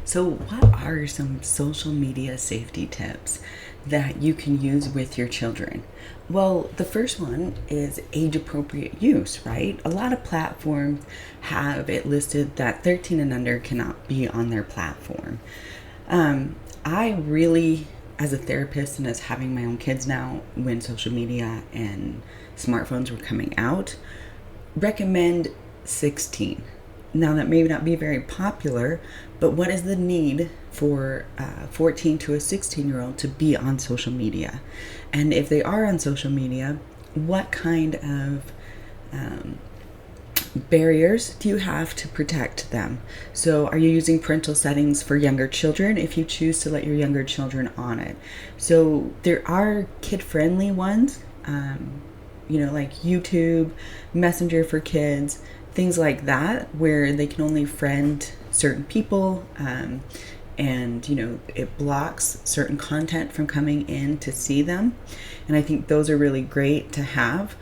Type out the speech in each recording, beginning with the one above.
So, what are some social media safety tips that you can use with your children? Well, the first one is age appropriate use, right? A lot of platforms have it listed that 13 and under cannot be on their platform. I really, as a therapist and as having my own kids now, when social media and smartphones were coming out, recommend 16. Now, that may not be very popular, but what is the need for 14 to a 16-year-old to be on social media? And if they are on social media, what kind of barriers do you have to protect them? So are you using parental settings for younger children if you choose to let your younger children on it? So there are kid-friendly ones, like YouTube, Messenger for kids, things like that, where they can only friend certain people, and it blocks certain content from coming in to see them. And I think those are really great to have.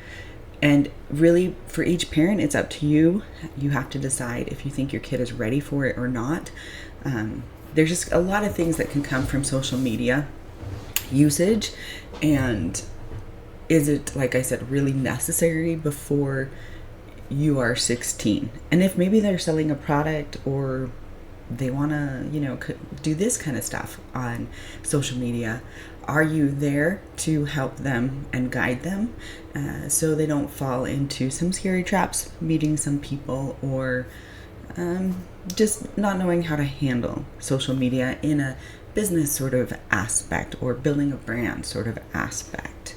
And really, for each parent, it's up to you. You have to decide if you think your kid is ready for it or not. There's just a lot of things that can come from social media usage. And is it, like I said, really necessary before you are 16? And if maybe they're selling a product or they want to, do this kind of stuff on social media, are you there to help them and guide them so they don't fall into some scary traps, meeting some people, or just not knowing how to handle social media in a business sort of aspect or building a brand sort of aspect?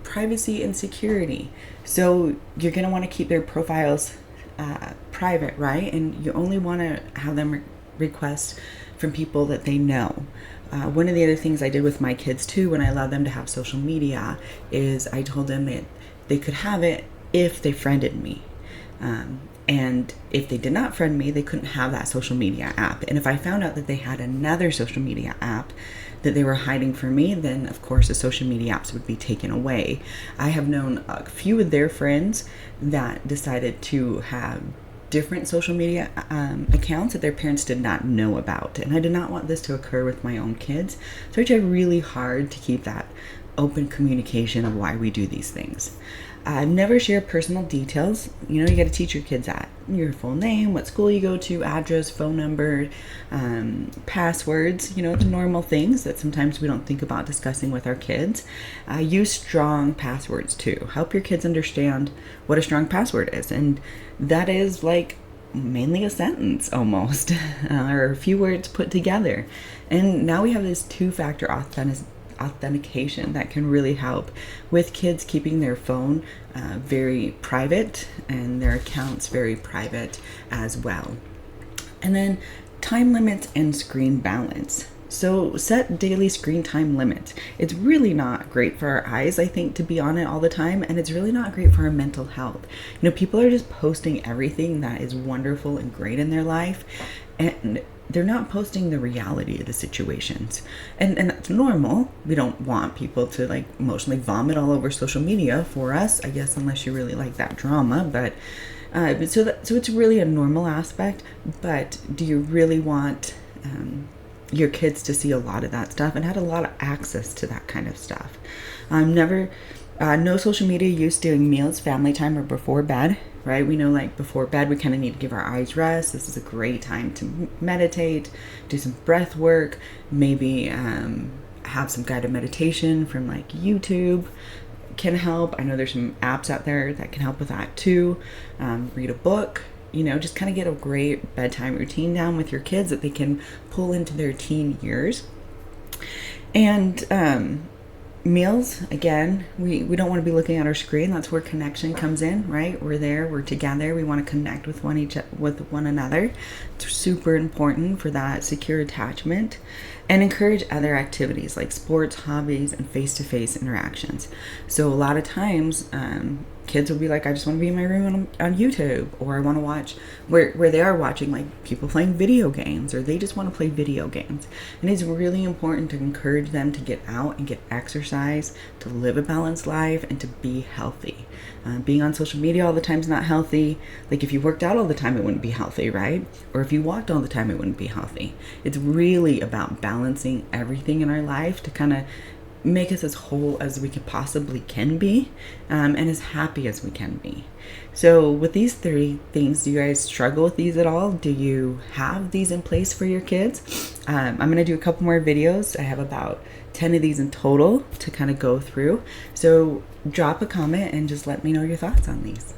Privacy and security. So you're going to want to keep their profiles private, right? And you only want to have them request from people that they know. One of the other things I did with my kids too, when I allowed them to have social media, is I told them that they could have it if they friended me. And if they did not friend me, they couldn't have that social media app. And if I found out that they had another social media app that they were hiding from me, then of course the social media apps would be taken away. I have known a few of their friends that decided to have different social media accounts that their parents did not know about. And I did not want this to occur with my own kids. So I tried really hard to keep that open communication of why we do these things. Never share personal details. You got to teach your kids that. Your full name, what school you go to, address, phone number, passwords, the normal things that sometimes we don't think about discussing with our kids. Use strong passwords too. Help your kids understand what a strong password is. And that is like mainly a sentence almost, or a few words put together. And now we have this two-factor authentication that can really help with kids keeping their phone very private and their accounts very private as well. And then time limits and screen balance. So set daily screen time limits. It's really not great for our eyes, I think, to be on it all the time, and it's really not great for our mental health. People are just posting everything that is wonderful and great in their life, and they're not posting the reality of the situations. And that's normal. We don't want people to emotionally vomit all over social media for us, I guess, unless you really like that drama. But so it's really a normal aspect. But do you really want your kids to see a lot of that stuff and had a lot of access to that kind of stuff? No social media use during meals, family time, or before bed, right? We know before bed, we kind of need to give our eyes rest. This is a great time to meditate, do some breath work, maybe have some guided meditation from YouTube can help. I know there's some apps out there that can help with that too. Read a book, just kind of get a great bedtime routine down with your kids that they can pull into their teen years. And meals, again, we don't want to be looking at our screen. That's where connection comes in, right? We're there, we're together, we want to connect with one another. It's super important for that secure attachment. And encourage other activities like sports, hobbies, and face-to-face interactions. So a lot of times kids will be like, I just want to be in my room on YouTube, or I want to watch where they are watching like people playing video games, or they just want to play video games. And it's really important to encourage them to get out and get exercise, to live a balanced life, and to be healthy. Being on social media all the time is not healthy. Like if you worked out all the time, it wouldn't be healthy, right? Or if you walked all the time, it wouldn't be healthy. It's really about balancing everything in our life to kind of make us as whole as we could possibly can be, and as happy as we can be. So with these 3 things, do you guys struggle with these at all? Do you have these in place for your kids? I'm going to do a couple more videos. I have about 10 of these in total to kind of go through. So drop a comment and just let me know your thoughts on these.